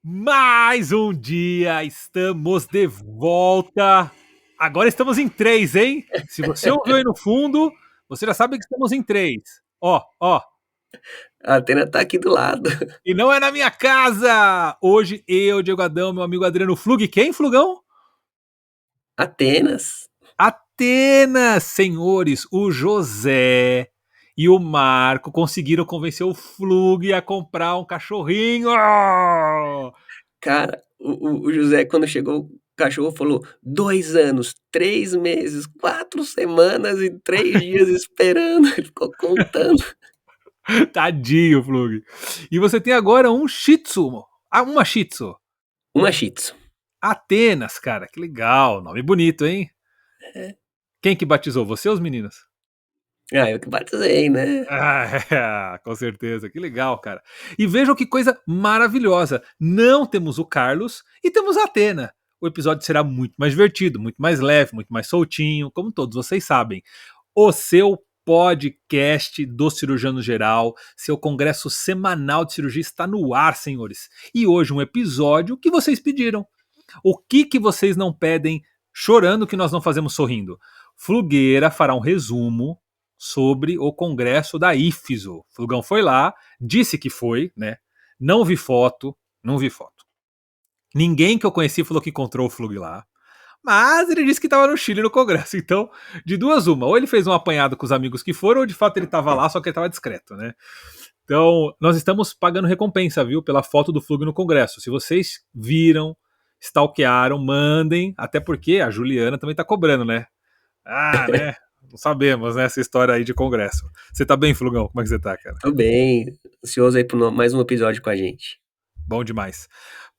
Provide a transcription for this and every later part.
Mais um dia, estamos de volta. Agora estamos em 3, hein? Se você ouviu aí no fundo, você já sabe que estamos em 3. Ó, ó. A Atena tá aqui do lado. E não é na minha casa! Hoje eu, Diego Adão, meu amigo Adriano Flug. Quem, Flugão? Atenas. Atenas, senhores. O José e o Marco conseguiram convencer o Flug a comprar um cachorrinho. Cara, o José, quando chegou, o cachorro falou: 2 anos, 3 meses, 4 semanas e 3 dias esperando. Ele ficou contando. Tadinho, Flug. E você tem agora um Shih Tzu. Uma Shih Tzu. Uma Shih Tzu. Atenas, cara. Que legal. Nome bonito, hein? É. Quem que batizou? Você ou os meninos? Eu que batizei, né? Com certeza. Que legal, cara. E vejam que coisa maravilhosa. Não temos o Carlos e temos a Atena. O episódio será muito mais divertido, muito mais leve, muito mais soltinho, como todos vocês sabem. O seu podcast do Cirurgião Geral, seu congresso semanal de cirurgia está no ar, senhores. E hoje um episódio que vocês pediram. O que vocês não pedem chorando que nós não fazemos sorrindo? Flugueira fará um resumo sobre o congresso da IFSO. Flugão foi lá, disse que foi, né? Não vi foto, não vi foto. Ninguém que eu conheci falou que encontrou o Flug lá. Mas ele disse que estava no Chile no congresso. Então, de duas uma. Ou ele fez um apanhado com os amigos que foram, ou de fato ele estava lá, só que ele estava discreto, né? Então, nós estamos pagando recompensa, viu? Pela foto do Flug no congresso. Se vocês viram, stalkearam, mandem. Até porque a Juliana também tá cobrando, né? Né? Não sabemos, né? Essa história aí de congresso. Você tá bem, Flugão? Como é que você tá, cara? Tô bem. Ansioso aí por mais um episódio com a gente. Bom demais.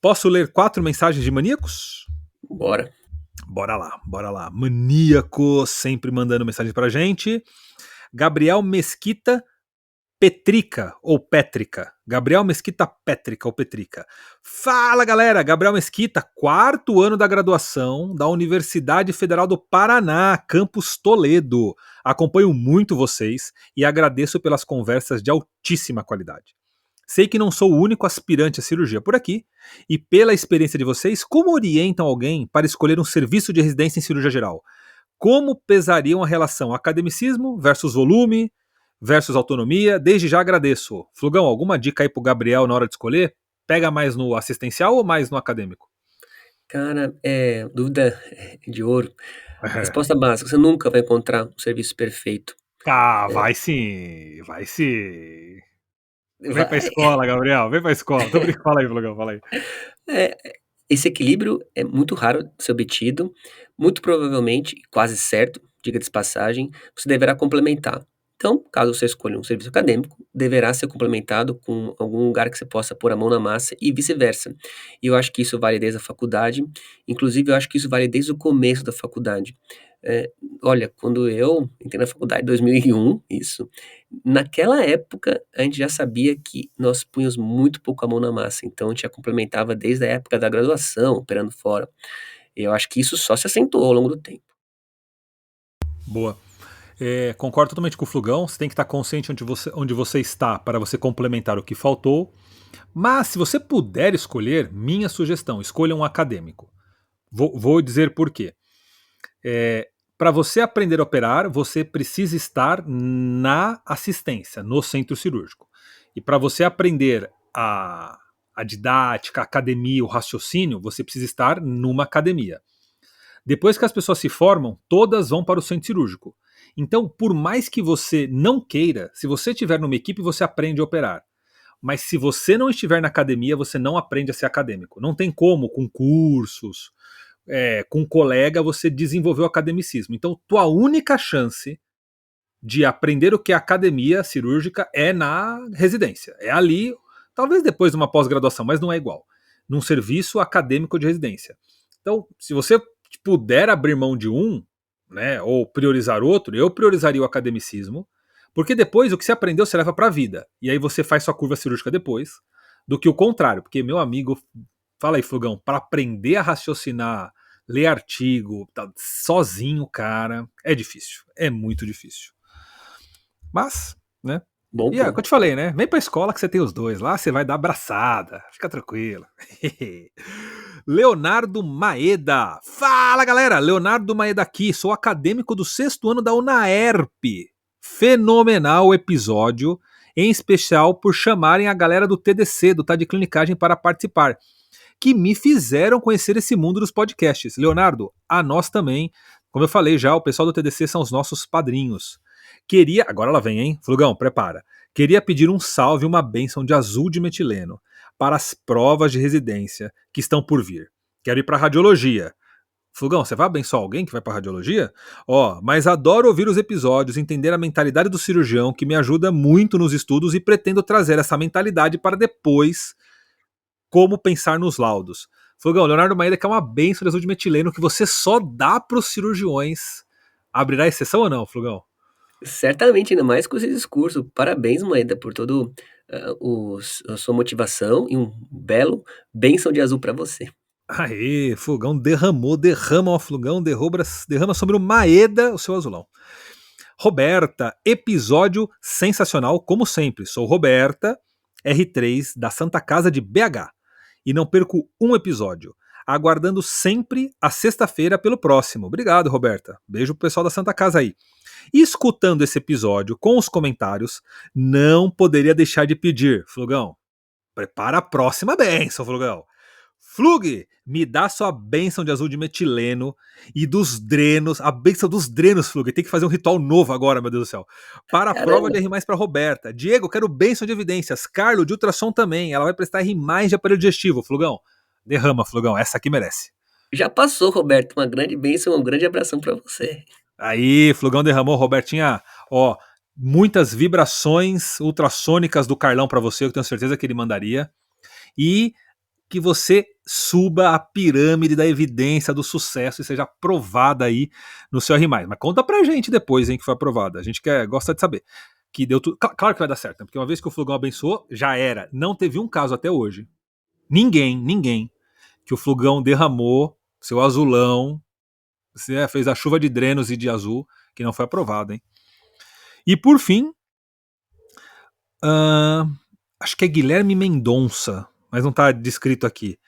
Posso ler 4 mensagens de maníacos? Bora. Bora lá, bora lá. Maníaco sempre mandando mensagem pra gente. Gabriel Mesquita Petrica ou Pétrica. Gabriel Mesquita Pétrica ou Petrica. Fala, galera. Gabriel Mesquita, 4º ano da graduação da Universidade Federal do Paraná, campus Toledo. Acompanho muito vocês e agradeço pelas conversas de altíssima qualidade. Sei que não sou o único aspirante à cirurgia por aqui, e pela experiência de vocês, como orientam alguém para escolher um serviço de residência em cirurgia geral? Como pesariam a relação academicismo versus volume versus autonomia? Desde já agradeço. Flugão, alguma dica aí pro Gabriel na hora de escolher? Pega mais no assistencial ou mais no acadêmico? Cara, dúvida de ouro. Resposta básica: você nunca vai encontrar um serviço perfeito. Vai sim, vai sim. Vem pra Vai. escola, Gabriel, vem pra escola. Tô brincando, fala aí, Flugão, fala aí. É, esse equilíbrio é muito raro de ser obtido. Muito provavelmente, quase certo, diga de passagem, você deverá complementar. Então, caso você escolha um serviço acadêmico, deverá ser complementado com algum lugar que você possa pôr a mão na massa e vice-versa. E eu acho que isso vale desde a faculdade, inclusive eu acho que isso vale desde o começo da faculdade. É, olha, quando eu entrei na faculdade em 2001, isso, naquela época a gente já sabia que nós punhamos muito pouco a mão na massa, então a gente já complementava desde a época da graduação, operando fora. E eu acho que isso só se acentuou ao longo do tempo. Boa. Concordo totalmente com o Flugão. Você tem que estar consciente onde você está para você complementar o que faltou. Mas se você puder escolher, minha sugestão, escolha um acadêmico. Vou dizer por quê. Para você aprender a operar, você precisa estar na assistência, no centro cirúrgico. E para você aprender a didática, a academia, o raciocínio, você precisa estar numa academia. Depois que as pessoas se formam, todas vão para o centro cirúrgico. Então, por mais que você não queira, se você estiver numa equipe, você aprende a operar. Mas se você não estiver na academia, você não aprende a ser acadêmico. Não tem como, com cursos, com um colega, você desenvolver o academicismo. Então, tua única chance de aprender o que é academia cirúrgica é na residência. É ali, talvez depois de uma pós-graduação, mas não é igual. Num serviço acadêmico de residência. Então, se você puder abrir mão de um, né, ou priorizar outro, eu priorizaria o academicismo, porque depois o que você aprendeu você leva para a vida. E aí você faz sua curva cirúrgica depois, do que o contrário. Porque, meu amigo, fala aí, Flugão, para aprender a raciocinar, ler artigo, sozinho, cara, é difícil. É muito difícil. Mas, né? Bom E é o que eu ponto. te falei, né? Vem pra escola que você tem os dois. Lá você vai dar abraçada. Fica tranquilo. Leonardo Maeda. Fala, galera! Leonardo Maeda aqui. Sou acadêmico do 6º ano da UNAERP. Fenomenal o episódio, em especial por chamarem a galera do TDC, do Tá de Clinicagem, para participar, que me fizeram conhecer esse mundo dos podcasts. Leonardo, a nós também. Como eu falei já, o pessoal do TDC são os nossos padrinhos. Queria. Agora ela vem, hein? Flugão, prepara. Queria pedir um salve e uma bênção de azul de metileno para as provas de residência que estão por vir. Quero ir para radiologia. Flugão, você vai abençoar alguém que vai para radiologia? Ó, mas adoro ouvir os episódios, entender a mentalidade do cirurgião, que me ajuda muito nos estudos, e pretendo trazer essa mentalidade para depois como pensar nos laudos. Flugão, Leonardo Maeda que é uma benção de azul de metileno que você só dá para os cirurgiões. Abrirá exceção ou não, Flugão? Certamente, ainda mais com esse discurso. Parabéns, Maeda, por todo a sua motivação e um belo bênção de azul para você. Aê, Flugão derrama o Flugão, derrama sobre o Maeda o seu azulão. Roberta, episódio sensacional, como sempre. Sou Roberta, R3, da Santa Casa de BH. E não perco um episódio. Aguardando sempre a sexta-feira pelo próximo. Obrigado, Roberta. Beijo pro pessoal da Santa Casa aí. E escutando esse episódio com os comentários, não poderia deixar de pedir, Flugão, prepara a próxima bênção, Flugão. Flug, me dá sua bênção de azul de metileno e dos drenos, a bênção dos drenos, Flug. Tem que fazer um ritual novo agora, meu Deus do céu. Para a prova Caramba, de R mais para Roberta. Diego, quero bênção de evidências. Carlo, de ultrassom também. Ela vai prestar R mais de aparelho digestivo, Flugão. Derrama, Flugão. Essa aqui merece. já passou, Roberto. Uma grande bênção, um grande abração para você. Aí, Flugão derramou, Robertinha, ó, muitas vibrações ultrassônicas do Carlão para você, eu tenho certeza que ele mandaria. E que você suba a pirâmide da evidência do sucesso e seja aprovada aí no seu R+. Mas conta pra gente depois, hein, que foi aprovada. A gente gosta de saber. Que deu tudo. Claro que vai dar certo, né? Porque uma vez que o Flugão abençoou, já era. Não teve um caso até hoje. Ninguém que o Flugão derramou seu azulão, você fez a chuva de drenos e de azul, que não foi aprovado, hein? E por fim, acho que é Guilherme Mendonça, mas não tá descrito aqui.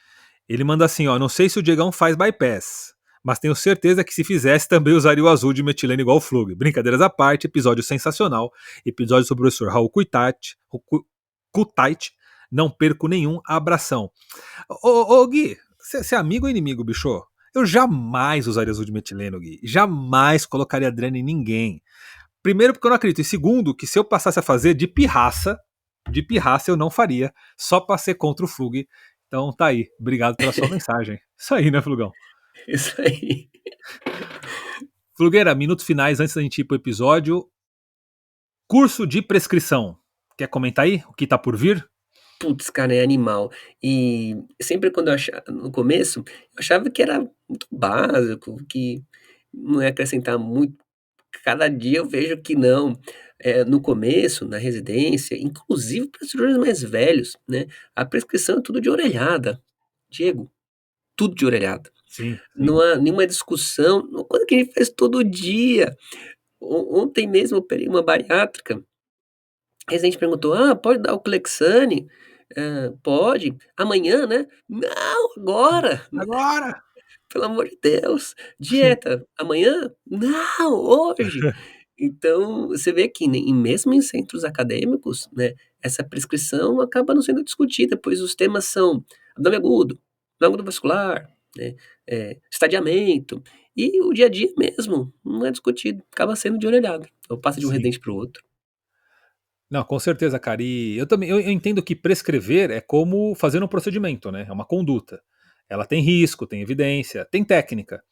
Ele manda assim, ó, não sei se o Diegão faz bypass, mas tenho certeza que se fizesse também usaria o azul de metileno igual o Flug. Brincadeiras à parte, episódio sensacional, episódio sobre o professor Raul Kutait, não perco nenhum, abração. Ô Gui, você é amigo ou inimigo, bicho? Eu jamais usaria azul de metileno, Gui. Jamais colocaria dreno em ninguém. Primeiro porque eu não acredito, e segundo que se eu passasse a fazer de pirraça eu não faria, só pra ser contra o Flug. Então tá aí, obrigado pela sua mensagem. Isso aí, né, Flugão? Isso aí. Flugueira, minutos finais antes da gente ir pro episódio. Curso de prescrição. Quer comentar aí o que tá por vir? Putz, cara, é animal. E sempre quando eu achava, no começo, eu achava que era muito básico, que não ia acrescentar muito. Cada dia eu vejo que não. No começo, na residência, inclusive para cirurgiões mais velhos, né? A prescrição é tudo de orelhada. Diego, tudo de orelhada. Sim, sim. Não há nenhuma discussão, uma coisa que a gente faz todo dia. Ontem mesmo eu peguei uma bariátrica. A residente perguntou: "Ah, pode dar o Clexane?" "Pode." "Amanhã, né?" "Não, agora, Agora! pelo amor de Deus." "Dieta, amanhã?" "Não, hoje." Então, você vê que nem mesmo em centros acadêmicos, né, essa prescrição acaba não sendo discutida, pois os temas são abdômen agudo vascular, né, estadiamento, e o dia a dia mesmo não é discutido, acaba sendo de orelhada, ou passa de um Sim. residente para o outro. Não, com certeza, cara. E eu também eu entendo que prescrever é como fazer um procedimento, né? É uma conduta. Ela tem risco, tem evidência, tem técnica.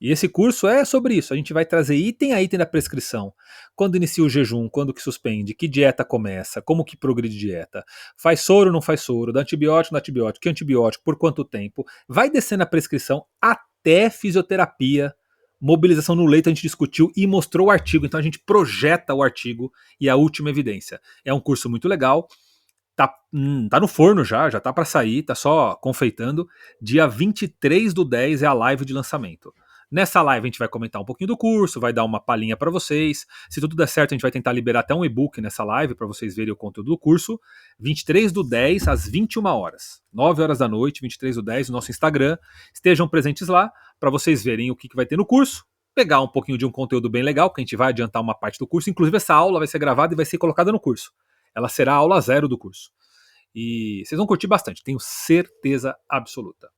E esse curso é sobre isso. A gente vai trazer item a item da prescrição. Quando inicia o jejum, quando que suspende, que dieta começa, como que progride dieta. Faz soro, não faz soro, dá antibiótico, não dá antibiótico, que antibiótico, por quanto tempo. Vai descendo a prescrição até fisioterapia, mobilização no leito, a gente discutiu e mostrou o artigo. Então a gente projeta o artigo e a última evidência. É um curso muito legal. Tá no forno já tá para sair, tá só confeitando. Dia 23/10 é a live de lançamento. Nessa live a gente vai comentar um pouquinho do curso, vai dar uma palhinha para vocês. Se tudo der certo, a gente vai tentar liberar até um e-book nessa live para vocês verem o conteúdo do curso. 23/10 às 21 horas. 9 horas da noite, 23/10, no nosso Instagram. Estejam presentes lá para vocês verem o que vai ter no curso. Pegar um pouquinho de um conteúdo bem legal, que a gente vai adiantar uma parte do curso. Inclusive, essa aula vai ser gravada e vai ser colocada no curso. Ela será a aula 0 do curso. E vocês vão curtir bastante, tenho certeza absoluta.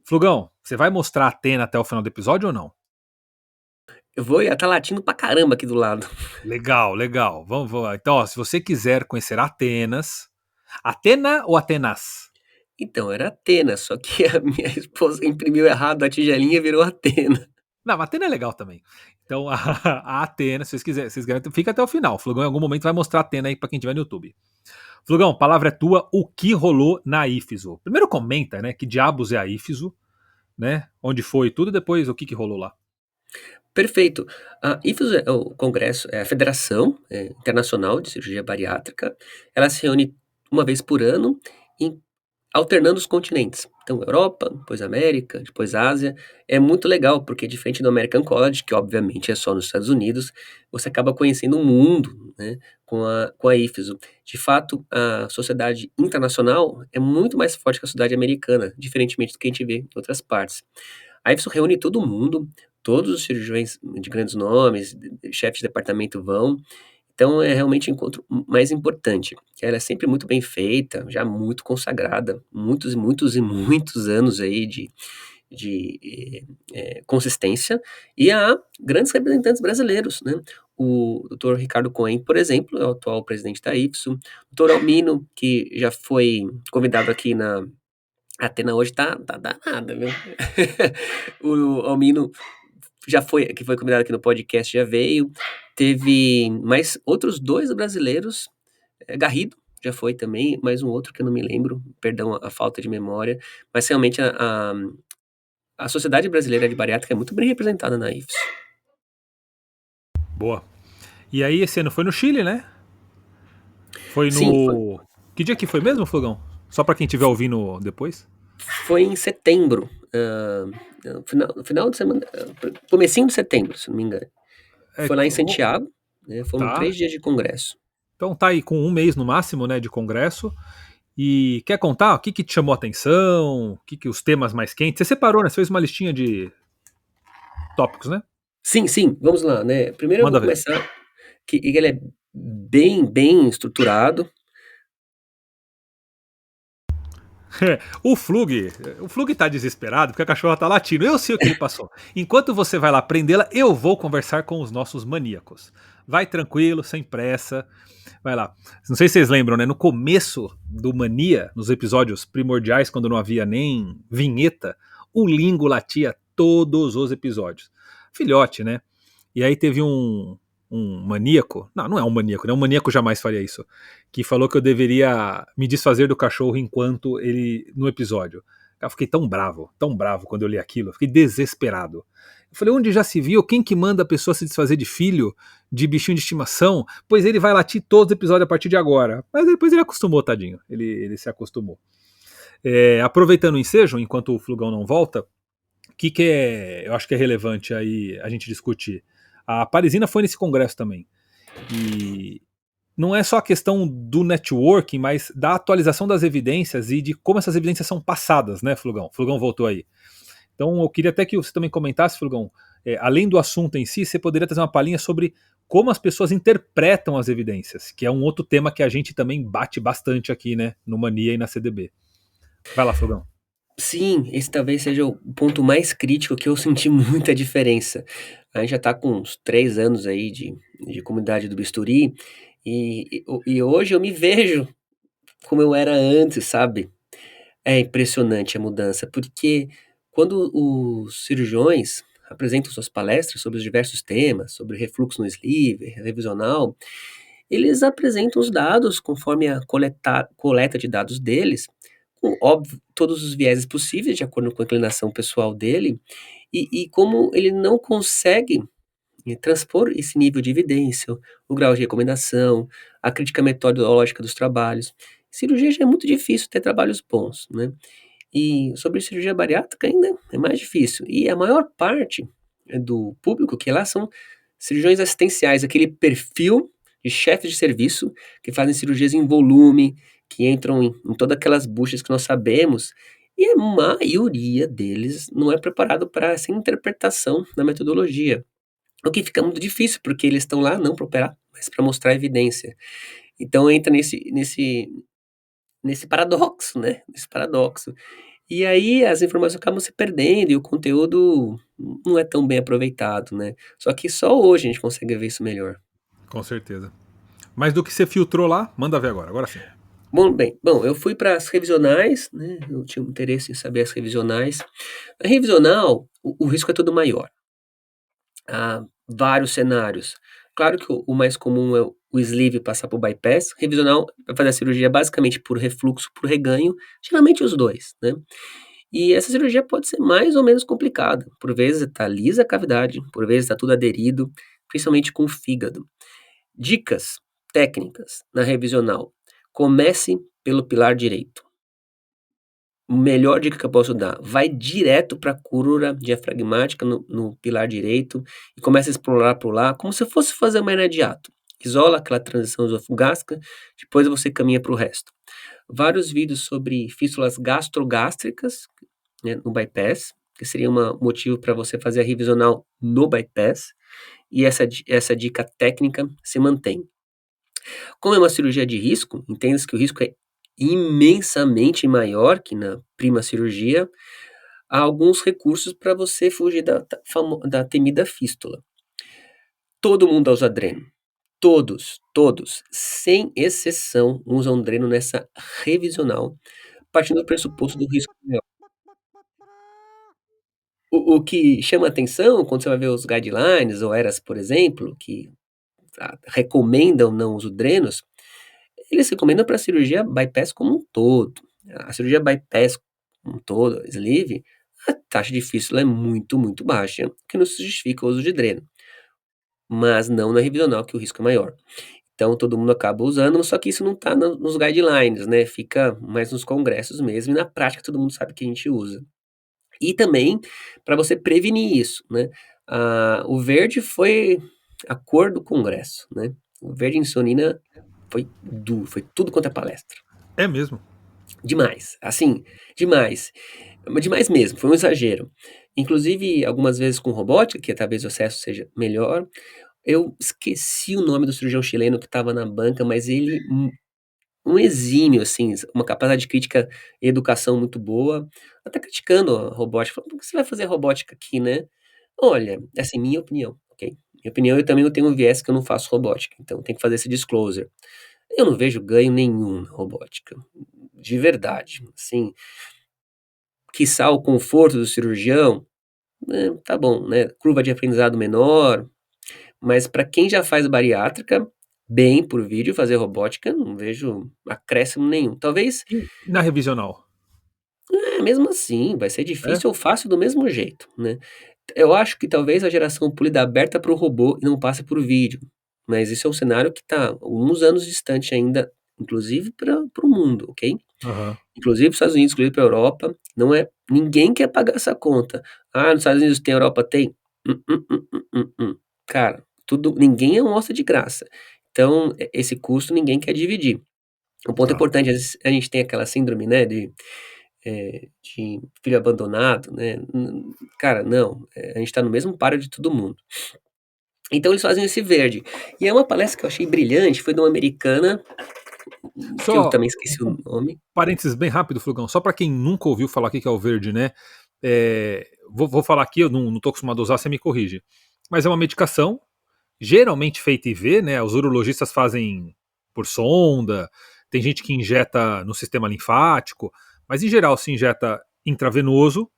Flugão, você vai mostrar a Atena até o final do episódio ou não? Eu vou e ela tá latindo pra caramba aqui do lado. Legal, legal. Vamos. Então, ó, se você quiser conhecer Atenas. Atena ou Atenas? Então, era Atena, só que a minha esposa imprimiu errado a tigelinha e virou Atena. Não, Atena é legal também. Então, a Atena, se vocês quiserem, fica até o final. O Flugão em algum momento vai mostrar a Atena aí pra quem estiver no YouTube. Flugão, a palavra é tua. O que rolou na IFESO? Primeiro comenta, né? Que diabos é a IFESO, né? Onde foi tudo, depois o que rolou lá. Perfeito. A IFES é o congresso, é a Federação Internacional de Cirurgia Bariátrica. Ela se reúne uma vez por ano, alternando os continentes. Então, Europa, depois América, depois Ásia. É muito legal, porque diferente do American College, que obviamente é só nos Estados Unidos, você acaba conhecendo o mundo, né, com a IFESO. De fato, a sociedade internacional é muito mais forte que a sociedade americana, diferentemente do que a gente vê em outras partes. A IFESO reúne todo mundo, todos os cirurgiões de grandes nomes, chefes de departamento vão. Então é realmente o encontro mais importante. Ela é sempre muito bem feita, já muito consagrada, muitos e muitos e muitos anos aí de consistência, e há grandes representantes brasileiros, né? O Dr. Ricardo Cohen, por exemplo, é o atual presidente da IFSO, o Dr. Almino, que já foi convidado aqui na Atena hoje tá danada, viu? O Almino que foi convidado aqui no podcast, já veio. Teve mais outros 2 brasileiros, Garrido já foi também, mais um outro que eu não me lembro, perdão a falta de memória, mas realmente a sociedade brasileira de bariátrica é muito bem representada na IFES. Boa. E aí, esse ano foi no Chile, né? Foi Sim, no. Que dia que foi mesmo, Flugão? Só pra quem estiver ouvindo depois. foi em setembro, final de semana, comecinho de setembro, se não me engano. É, Foi lá em Santiago, né, foram tá. 3 dias de congresso. Então tá aí com um mês no máximo, né, de congresso. E quer contar o que te chamou a atenção? O que os temas mais quentes? Você separou, né? Você fez uma listinha de tópicos, né? Sim, sim, vamos lá, né. Primeiro eu vou Manda ver. começar que ele é bem estruturado. O Flug tá desesperado porque a cachorra tá latindo. Eu sei o que ele passou. Enquanto você vai lá prendê-la, eu vou conversar com os nossos maníacos. Vai tranquilo, sem pressa. Vai lá. Não sei se vocês lembram, né? No começo do Mania, nos episódios primordiais, quando não havia nem vinheta, o Lingo latia todos os episódios. Filhote, né? E aí teve um maníaco, não é um maníaco, né? Um maníaco jamais faria isso, que falou que eu deveria me desfazer do cachorro enquanto ele, no episódio. Eu fiquei tão bravo quando eu li aquilo, eu fiquei desesperado. Eu falei, onde já se viu? Quem que manda a pessoa se desfazer de filho, de bichinho de estimação? Pois ele vai latir todos os episódios a partir de agora. Mas depois ele acostumou, tadinho. Ele se acostumou. Aproveitando o ensejo, enquanto o Flugão não volta, o que eu acho que é relevante aí a gente discutir? A Parisina foi nesse congresso também. E não é só a questão do networking, mas da atualização das evidências e de como essas evidências são passadas, né, Flugão? Flugão voltou aí. Então eu queria até que você também comentasse, Flugão, além do assunto em si, você poderia trazer uma palhinha sobre como as pessoas interpretam as evidências, que é um outro tema que a gente também bate bastante aqui, né, no Mania e na CDB. Vai lá, Flugão. Sim, esse talvez seja o ponto mais crítico que eu senti muita diferença. A gente já está com uns 3 anos aí de comunidade do bisturi, e hoje eu me vejo como eu era antes, sabe? É impressionante a mudança, porque quando os cirurgiões apresentam suas palestras sobre os diversos temas, sobre refluxo no sleeve, revisional, eles apresentam os dados conforme a coleta de dados deles, com, óbvio, todos os vieses possíveis, de acordo com a inclinação pessoal dele, e como ele não consegue transpor esse nível de evidência, o grau de recomendação, a crítica metodológica dos trabalhos. Cirurgia já é muito difícil ter trabalhos bons, né? E sobre cirurgia bariátrica ainda é mais difícil. E a maior parte do público que lá são cirurgiões assistenciais, aquele perfil de chefes de serviço que fazem cirurgias em volume, que entram em todas aquelas buchas que nós sabemos, e a maioria deles não é preparado para essa interpretação da metodologia. O que fica muito difícil, porque eles estão lá não para operar, mas para mostrar evidência. Então entra nesse paradoxo, né? Nesse paradoxo. E aí as informações acabam se perdendo e o conteúdo não é tão bem aproveitado, né? Só que só hoje a gente consegue ver isso melhor. Com certeza. Mas do que você filtrou lá, manda ver agora. Agora sim. Bom, eu fui para as revisionais, né? Eu tinha um interesse em saber as revisionais. A revisional, o risco é todo maior. Há vários cenários. Claro que o mais comum é o sleeve passar por bypass. Revisional vai fazer a cirurgia basicamente por refluxo, por reganho, geralmente os dois, né? E essa cirurgia pode ser mais ou menos complicada. Por vezes está lisa a cavidade, por vezes está tudo aderido, principalmente com o fígado. Dicas técnicas na revisional. Comece pelo pilar direito. Melhor dica que eu posso dar, vai direto para a cúrula diafragmática no pilar direito e começa a explorar por lá, como se fosse fazer uma hernia de hiato. Isola aquela transição esofogástrica, depois você caminha para o resto. Vários vídeos sobre fístulas gastrogástricas, né, no bypass, que seria um motivo para você fazer a revisional no bypass, e essa dica técnica se mantém. Como é uma cirurgia de risco, entenda que o risco é imensamente maior que na prima cirurgia, há alguns recursos para você fugir da temida fístula. Todo mundo usa dreno. Todos, sem exceção, usam dreno nessa revisional, partindo do pressuposto do risco maior. O que chama atenção, quando você vai ver os guidelines ou eras, por exemplo, que recomendam não uso drenos, eles recomendam para a cirurgia bypass como um todo. A cirurgia bypass como um todo, sleeve, a taxa de fístula é muito, muito baixa, que não se justifica o uso de dreno. Mas não na revisional, que o risco é maior. Então todo mundo acaba usando, só que isso não está nos guidelines, né? Fica mais nos congressos mesmo, e na prática todo mundo sabe que a gente usa. E também para você prevenir isso, né? O verde foi a cor do congresso, né? O verde insulina foi duro, foi tudo quanto é palestra. É mesmo. Demais, assim, demais. Demais mesmo, foi um exagero. Inclusive, algumas vezes com robótica, que talvez o acesso seja melhor. Eu esqueci o nome do cirurgião chileno que estava na banca, mas ele, um exímio, assim, uma capacidade de crítica e educação muito boa, até criticando a robótica, falando: "Por que você vai fazer robótica aqui, né?". Olha, assim, minha opinião, ok? Minha opinião, eu também tenho um viés que eu não faço robótica, então tem que fazer esse disclosure. Eu não vejo ganho nenhum na robótica, de verdade, assim, quiçá o conforto do cirurgião, tá bom, né, curva de aprendizado menor, mas para quem já faz bariátrica, bem por vídeo, fazer robótica, não vejo acréscimo nenhum. Talvez, E na revisional? mesmo assim, vai ser É? difícil ou fácil do mesmo jeito, né. Eu acho que talvez a geração polida aberta para o robô e não passe por vídeo, mas isso é um cenário que está alguns anos distante ainda, inclusive para o mundo, ok? Aham. Inclusive para os Estados Unidos, inclusive para a Europa, não é ninguém quer pagar essa conta. "Ah, nos Estados Unidos tem, Europa tem?". Cara, tudo ninguém almoça de graça. Então, esse custo ninguém quer dividir. Um ponto Tá. importante, às vezes a gente tem aquela síndrome, né, de filho abandonado, né, cara, não, a gente tá no mesmo páreo de todo mundo. Então eles fazem esse verde. E é uma palestra que eu achei brilhante, foi de uma americana, que eu Só também esqueci o nome. parênteses bem rápido, Flugão, só para quem nunca ouviu falar o que que é o verde, né? Vou falar aqui, eu não tô acostumado a usar, você me corrige. Mas é uma medicação, geralmente feita IV, né? Os urologistas fazem por sonda, tem gente que injeta no sistema linfático, mas em geral se injeta intravenoso,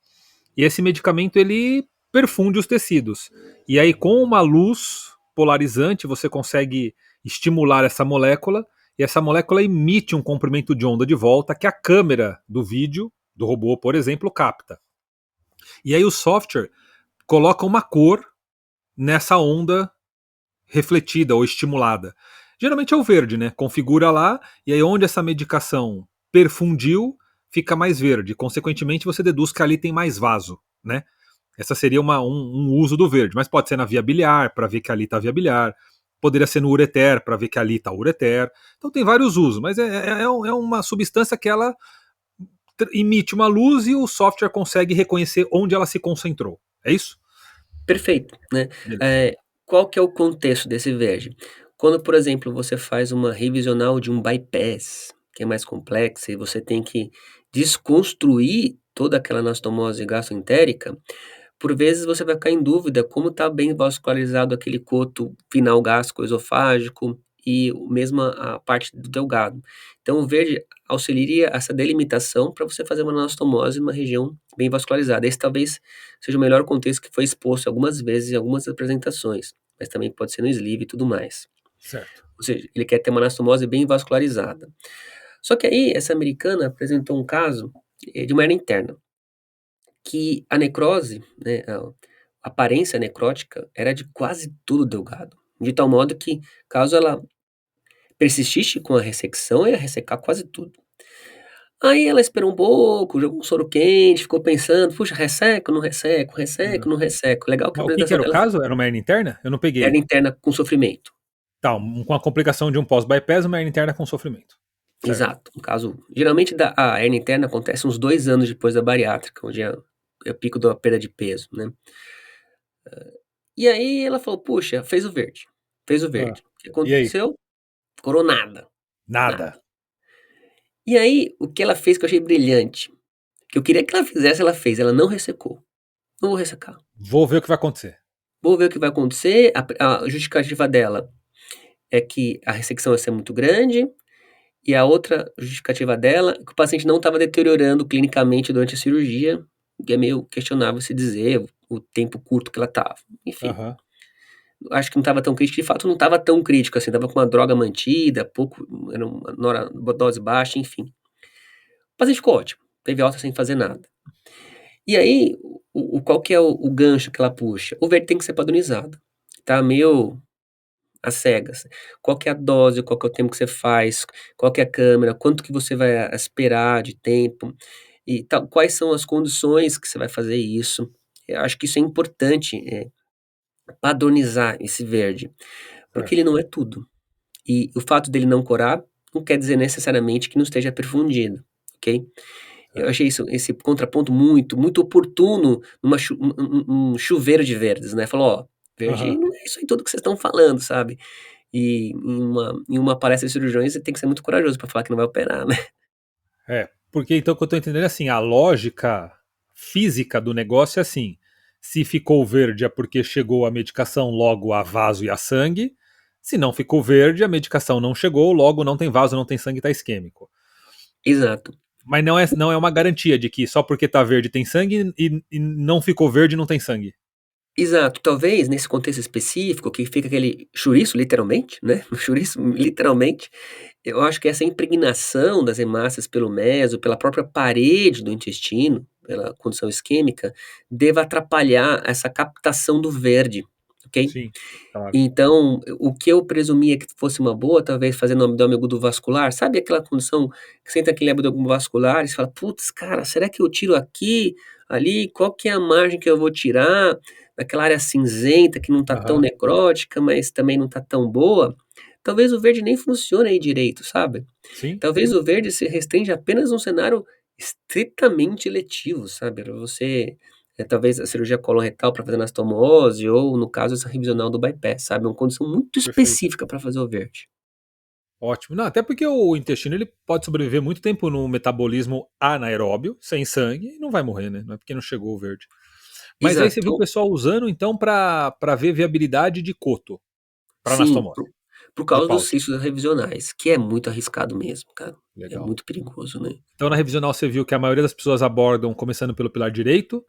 e esse medicamento ele perfunde os tecidos. E aí, com uma luz polarizante, você consegue estimular essa molécula, e essa molécula emite um comprimento de onda de volta que a câmera do vídeo, do robô, por exemplo, capta. E aí o software coloca uma cor nessa onda refletida ou estimulada. Geralmente é o verde, né? Configura lá, e aí onde essa medicação perfundiu, fica mais verde. Consequentemente, você deduz que ali tem mais vaso, né? Essa seria um uso do verde, mas pode ser na via biliar, para ver que ali está a via biliar, poderia ser no ureter, para ver que ali está o ureter. Então tem vários usos, mas é uma substância que ela emite uma luz e o software consegue reconhecer onde ela se concentrou. É isso? Perfeito, né. Beleza. Qual que é o contexto desse verde? Quando, por exemplo, você faz uma revisional de um bypass, que é mais complexa e você tem que desconstruir toda aquela anastomose gastroentérica, por vezes você vai ficar em dúvida como está bem vascularizado aquele coto final gástrico esofágico e o mesmo a parte do delgado. Então o verde auxiliaria essa delimitação para você fazer uma anastomose numa região bem vascularizada. Esse talvez seja o melhor contexto que foi exposto algumas vezes em algumas apresentações, mas também pode ser no sleeve e tudo mais. Certo. Ou seja, ele quer ter uma anastomose bem vascularizada. Só que aí essa americana apresentou um caso, de uma hernia interna, que a necrose, né, a aparência necrótica era de quase tudo delgado, de tal modo que caso ela persistisse com a ressecção, ia ressecar quase tudo. Aí ela esperou um pouco, jogou um soro quente, ficou pensando: "Puxa, resseco, não resseco, resseco, Uhum. não resseco". Legal que a Mas o que apresentação era o dela foi caso? Era uma hernia interna? Eu não hernia peguei. interna com sofrimento. Tá, com a complicação de um pós-bypass, uma hernia interna com sofrimento. Certo. Exato, um caso geralmente a hernia interna acontece uns 2 anos depois da bariátrica, onde é o pico da perda de peso, né. E aí ela falou: "Puxa", fez o verde, fez o Ah. verde. O que E aí? aconteceu? Coronada, Nada. nada. E aí, o que ela fez que eu achei brilhante, que eu queria que ela fizesse, ela fez, ela não ressecou. "Não vou ressecar, Vou ver o que vai acontecer. vou ver o que vai acontecer", a justificativa dela é que a ressecção ia ser muito grande, e a outra justificativa dela é que o paciente não estava deteriorando clinicamente durante a cirurgia, que é meio questionável se dizer, o tempo curto que ela estava. Enfim, Aham. acho que não estava tão crítico, de fato não estava tão crítico assim, estava com uma droga mantida, pouco era uma dose baixa, enfim. O paciente ficou ótimo, teve alta sem fazer nada. E aí, qual que é o gancho que ela puxa? O verde tem que ser padronizado, tá meio às cegas. Qual que é a dose, qual que é o tempo que você faz, qual que é a câmera, quanto que você vai esperar de tempo, e tal, quais são as condições que você vai fazer isso. Eu acho que isso é importante, padronizar esse verde, porque ele Certo. não é tudo. E o fato dele não corar, não quer dizer necessariamente que não esteja perfundido, ok? Eu Certo. achei esse contraponto muito oportuno numa um chuveiro de verdes, né, falou: "Ó, verde Aham. não é isso aí tudo que vocês estão falando, sabe". E em uma palestra de cirurgiões, você tem que ser muito corajoso pra falar que não vai operar, né. É, porque então o que eu tô entendendo é assim, a lógica física do negócio é assim, se ficou verde é porque chegou a medicação, logo há vaso e há sangue, se não ficou verde, a medicação não chegou, logo não tem vaso, não tem sangue, tá isquêmico. Exato, Mas não é uma garantia de que só porque tá verde tem sangue e não ficou verde não tem sangue. exato. Talvez nesse contexto específico, que fica aquele chouriço literalmente, né, o chouriço literalmente, eu acho que essa impregnação das hemácias pelo meso, pela própria parede do intestino, pela condição isquêmica, deva atrapalhar essa captação do verde, ok? Sim, claro. Então, o que eu presumia que fosse uma boa, talvez fazendo um abdômen agudo vascular, sabe aquela condição que você entra aquele abdômen vascular e você fala: "Putz, cara, será que eu tiro aqui, ali, qual que é a margem que eu vou tirar?", naquela área cinzenta que não tá tão Aham. necrótica, mas também não tá tão boa, talvez o verde nem funcione aí direito, sabe. Sim, Talvez o verde se restringe apenas a um cenário estritamente eletivo, sabe, pra você, talvez a cirurgia coloretal para fazer anastomose ou, no caso, essa revisional do bypass, sabe, é uma condição muito perfeito. específica para fazer o verde. Ótimo. Não, até porque o intestino ele pode sobreviver muito tempo no metabolismo anaeróbio, sem sangue, e não vai morrer, né? Não é porque não chegou o verde. Mas aí Exato. você viu o Então, pessoal usando então para ver viabilidade de coto, para sim, anastomose, por de causa dos pauta. cistos revisionais, que é muito arriscado mesmo, cara. É Legal. muito perigoso, né. Então na revisional você viu que a maioria das pessoas abordam começando pelo pilar direito,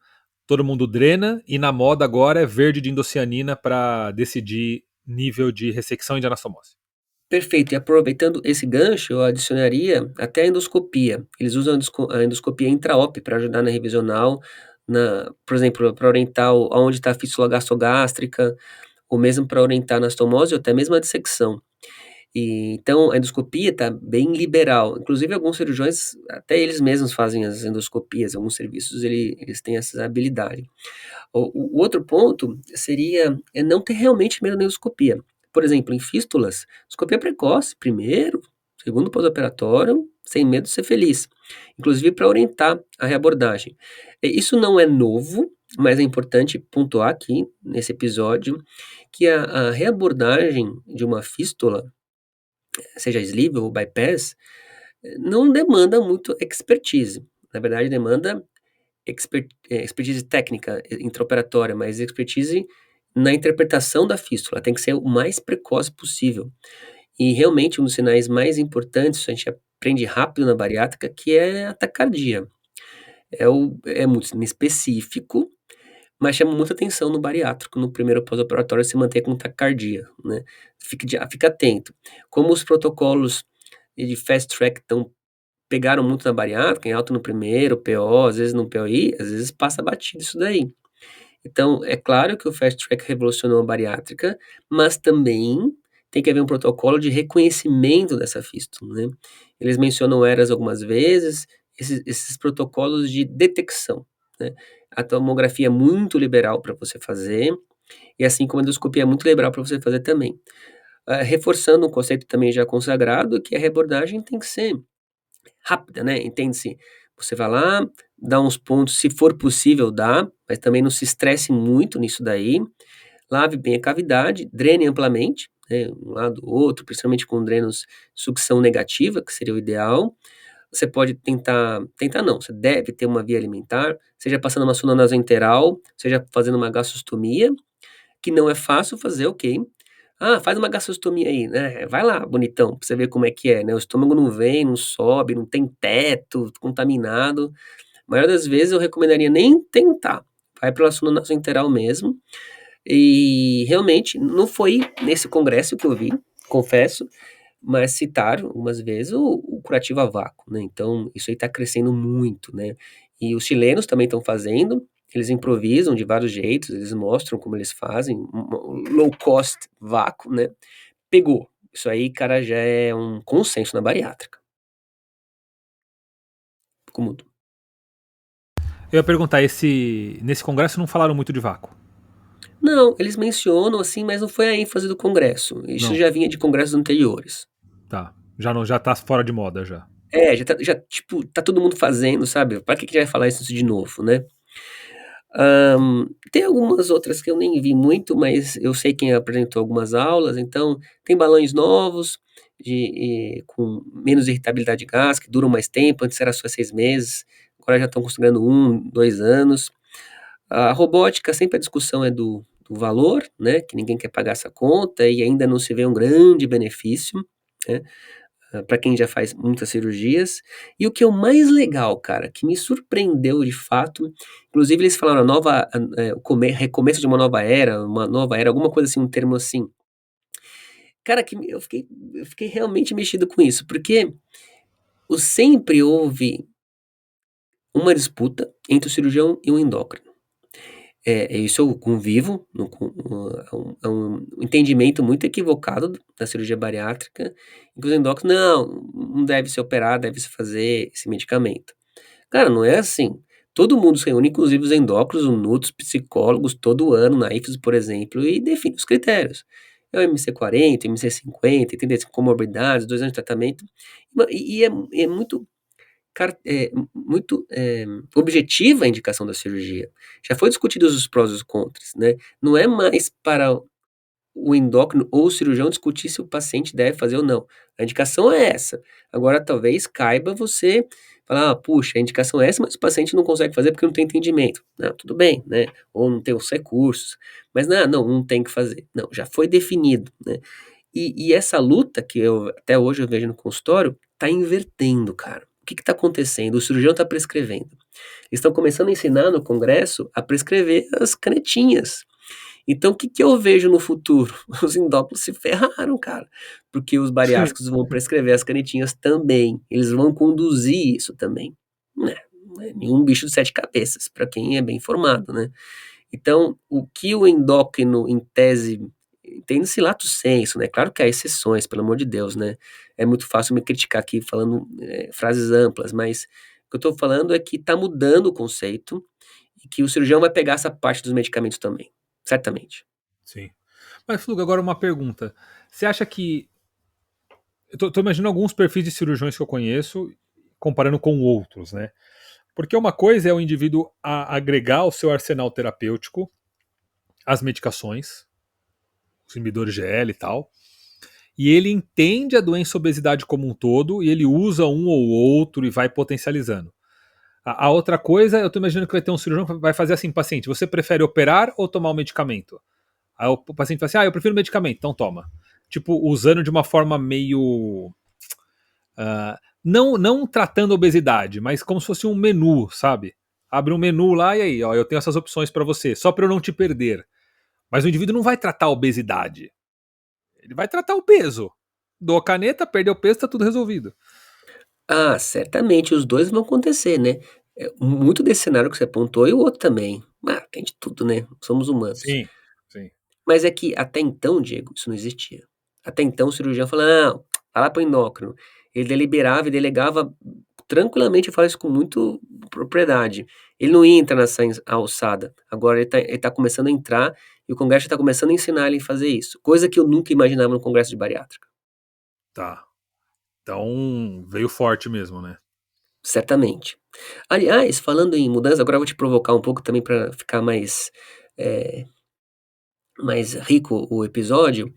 todo mundo drena, e na moda agora é verde de endocianina para decidir nível de ressecção e de anastomose. Perfeito, e aproveitando esse gancho, eu adicionaria até a endoscopia. Eles usam a endoscopia intra-op para ajudar na revisional, por exemplo, para orientar aonde está a fístula gastrogástrica, ou mesmo para orientar a anastomose ou até mesmo a dissecção. Então a endoscopia está bem liberal, inclusive alguns cirurgiões, até eles mesmos fazem as endoscopias, alguns serviços eles têm essa habilidade. O outro ponto seria não ter realmente medo da endoscopia. Por exemplo, em fístulas, endoscopia precoce, primeiro, segundo pós-operatório, sem medo de ser feliz, inclusive para orientar a reabordagem. Isso não é novo, mas é importante pontuar aqui nesse episódio que a reabordagem de uma fístula, seja sleeve ou bypass, não demanda muito expertise. Na verdade, demanda expertise técnica intraoperatória, mas expertise na interpretação da fístula, tem que ser o mais precoce possível. E realmente um dos sinais mais importantes, a gente aprende rápido na bariátrica, que é a taquicardia. É muito específico, mas chama muita atenção no bariátrico, no primeiro pós-operatório, se manter com taquicardia, né? Fica atento. Como os protocolos de fast track pegaram muito na bariátrica, em alta no primeiro, PO, às vezes no POI, às vezes passa batido isso daí. Então, é claro que o Fast Track revolucionou a bariátrica, mas também tem que haver um protocolo de reconhecimento dessa fístula, né? Eles mencionam ERAS algumas vezes, esses protocolos de detecção, né? A tomografia é muito liberal para você fazer, e assim como a endoscopia é muito liberal para você fazer também. Reforçando um conceito também já consagrado, que a reabordagem tem que ser rápida, né, entende-se, você vai lá, dá uns pontos, se for possível dá, mas também não se estresse muito nisso daí, lave bem a cavidade, drene amplamente, né, um lado ou outro, principalmente com drenos sucção negativa, que seria o ideal. Você pode tentar não, você deve ter uma via alimentar, seja passando uma sonda nasoenteral, seja fazendo uma gastrostomia, que não é fácil fazer, ok. Ah, faz uma gastrostomia aí, né? Vai lá, bonitão, pra você ver como é que é, né? O estômago não vem, não sobe, não tem teto, contaminado. A maioria das vezes eu recomendaria nem tentar. Vai pela sonda nasoenteral mesmo. E realmente não foi nesse congresso que eu vi, confesso, mas citaram algumas vezes o curativo a vácuo, né? Então, isso aí tá crescendo muito, né? E os chilenos também estão fazendo, eles improvisam de vários jeitos, eles mostram como eles fazem, low cost vácuo, né? Pegou. Isso aí, cara, já é um consenso na bariátrica. Ficou mudo. Eu ia perguntar, nesse congresso não falaram muito de vácuo? Não, eles mencionam assim, mas não foi a ênfase do congresso. Isso Não, já vinha de congressos anteriores. tá. Já não, já tá fora de moda já. Tipo, tá todo mundo fazendo, sabe? Pra que a gente vai falar isso de novo, né? Tem algumas outras que eu nem vi muito, mas eu sei quem apresentou algumas aulas, então tem balões novos, com menos irritabilidade gástrica, que duram mais tempo, antes era só 6 meses, agora já estão considerando 1, 2 anos. A robótica, sempre a discussão é do valor, né, que ninguém quer pagar essa conta e ainda não se vê um grande benefício, né, para quem já faz muitas cirurgias. E o que é o mais legal, cara, que me surpreendeu de fato, inclusive eles falaram recomeço de uma nova era, alguma coisa assim, um termo assim. Cara, eu fiquei realmente mexido com isso, porque sempre houve uma disputa entre o cirurgião e o endócrino. Isso eu convivo, é um entendimento muito equivocado da cirurgia bariátrica, em que os endócrinos, não deve se operar, deve se fazer esse medicamento. Cara, não é assim. Todo mundo se reúne, inclusive os endócrinos, os NUTs, psicólogos, todo ano, na IFES, por exemplo, e define os critérios. É o MC40, MC50, 35 comorbidades, 2 anos de tratamento, é muito objetiva a indicação da cirurgia. Já foi discutidos os prós e os contras, né? Não é mais para o endócrino ou o cirurgião discutir se o paciente deve fazer ou não. A indicação é essa. Agora, talvez caiba você falar, puxa, a indicação é essa, mas o paciente não consegue fazer porque não tem entendimento. Não, tudo bem, né? Ou não tem os recursos. Mas não tem que fazer. Não, já foi definido, né? E essa luta que até hoje eu vejo no consultório, tá invertendo, cara. O que está acontecendo? O cirurgião está prescrevendo. Eles estão começando a ensinar no congresso a prescrever as canetinhas. Então, o que eu vejo no futuro? Os endócrinos se ferraram, cara, porque os bariátricos vão prescrever as canetinhas também. Eles vão conduzir isso também. Né? Não é nenhum bicho de 7 cabeças, para quem é bem informado, né? Então, o que o endócrino, em tese, entenda-se lato sensu, né, claro que há exceções, pelo amor de Deus, né, é muito fácil me criticar aqui falando, frases amplas, mas o que eu tô falando é que tá mudando o conceito, e que o cirurgião vai pegar essa parte dos medicamentos também, certamente. Sim. Mas, Fluga, agora uma pergunta. Você acha que. Eu tô imaginando alguns perfis de cirurgiões que eu conheço, comparando com outros, né? Porque uma coisa é o indivíduo agregar ao seu arsenal terapêutico as medicações, os inibidores GL e tal, e ele entende a doença obesidade como um todo e ele usa um ou outro e vai potencializando. A outra coisa, eu tô imaginando que vai ter um cirurgião que vai fazer assim, paciente, você prefere operar ou tomar o medicamento? Aí o paciente fala assim, eu prefiro medicamento, então toma. Tipo, usando de uma forma meio... não tratando a obesidade, mas como se fosse um menu, sabe? Abre um menu lá e aí, ó, eu tenho essas opções para você, só para eu não te perder. Mas o indivíduo não vai tratar a obesidade. Ele vai tratar o peso. Dou a caneta, perdeu o peso, tá tudo resolvido. Ah, certamente os 2 vão acontecer, né. Muito desse cenário que você apontou e o outro também. Tem de tudo, né, somos humanos. Sim, sim. Mas é que até então, Diego, isso não existia. Até então o cirurgião falava: "Não, vai lá para o endócrino". Ele deliberava e delegava tranquilamente, eu falo isso com muito propriedade. Ele não ia entrar nessa alçada. Agora ele tá começando a entrar e o congresso está começando a ensinar ele a fazer isso, coisa que eu nunca imaginava no congresso de bariátrica. Tá. Então veio forte mesmo, né? Certamente. Aliás, falando em mudança, agora eu vou te provocar um pouco também para ficar eh, mais rico o episódio,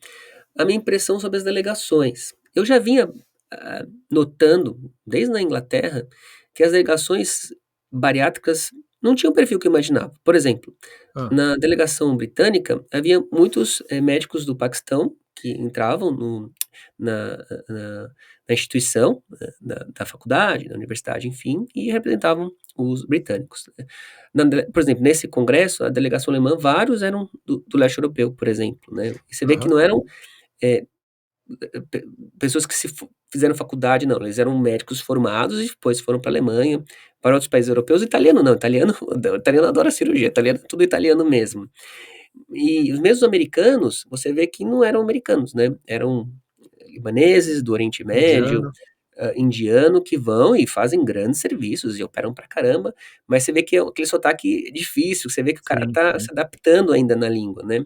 a minha impressão sobre as delegações. Eu já vinha, notando, desde na Inglaterra, que as delegações bariátricas não tinham o perfil que eu imaginava. Por exemplo, Ah, na delegação britânica, havia muitos, médicos do Paquistão que entravam na na na instituição, da faculdade, da universidade, enfim, e representavam os britânicos, né. Por exemplo, nesse congresso, a delegação alemã, vários eram do leste europeu, por exemplo, né. E você vê que aham, não eram, eh, pe pessoas que se fo fizeram faculdade, não, eles eram médicos formados e depois foram para a Alemanha, para outros países europeus. Italiano não, italiano adora cirurgia, italiano é tudo italiano mesmo. E os mesmos americanos, você vê que não eram americanos, né, eram libaneses, do Oriente Médio, indiano. indiano, que vão e fazem grandes serviços e operam pra caramba, mas você vê que é aquele sotaque difícil, você vê que o cara Sim, tá sim. se adaptando ainda na língua, né.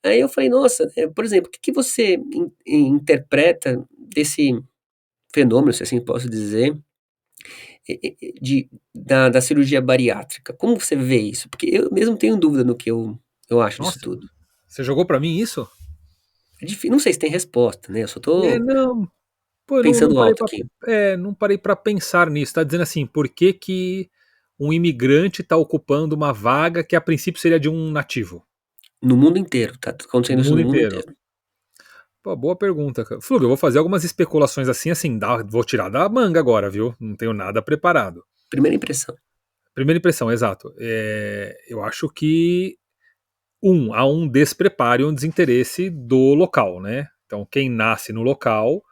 Aí eu falei: "Nossa", por exemplo, o que que você interpreta desse fenômeno, se assim posso dizer, da cirurgia bariátrica? Como você vê isso? Porque eu mesmo tenho dúvida no que eu acho disso Nossa, tudo. você jogou pra mim isso? Não sei se tem resposta, né, eu só tô Não. Pô, eu não pensando parei alto pra. aqui. Não parei pra pensar nisso. Tá dizendo assim, por que que um imigrante tá ocupando uma vaga que a princípio seria de um nativo? No mundo inteiro, tá acontecendo No isso mundo no mundo inteiro. inteiro. Pô, boa pergunta, cara. Flug, eu vou fazer algumas especulações assim, vou tirar da manga agora, viu? Não tenho nada preparado. Primeira impressão. Primeira impressão, exato. Eu acho que há um despreparo e um desinteresse do local, né? Então, quem nasce no local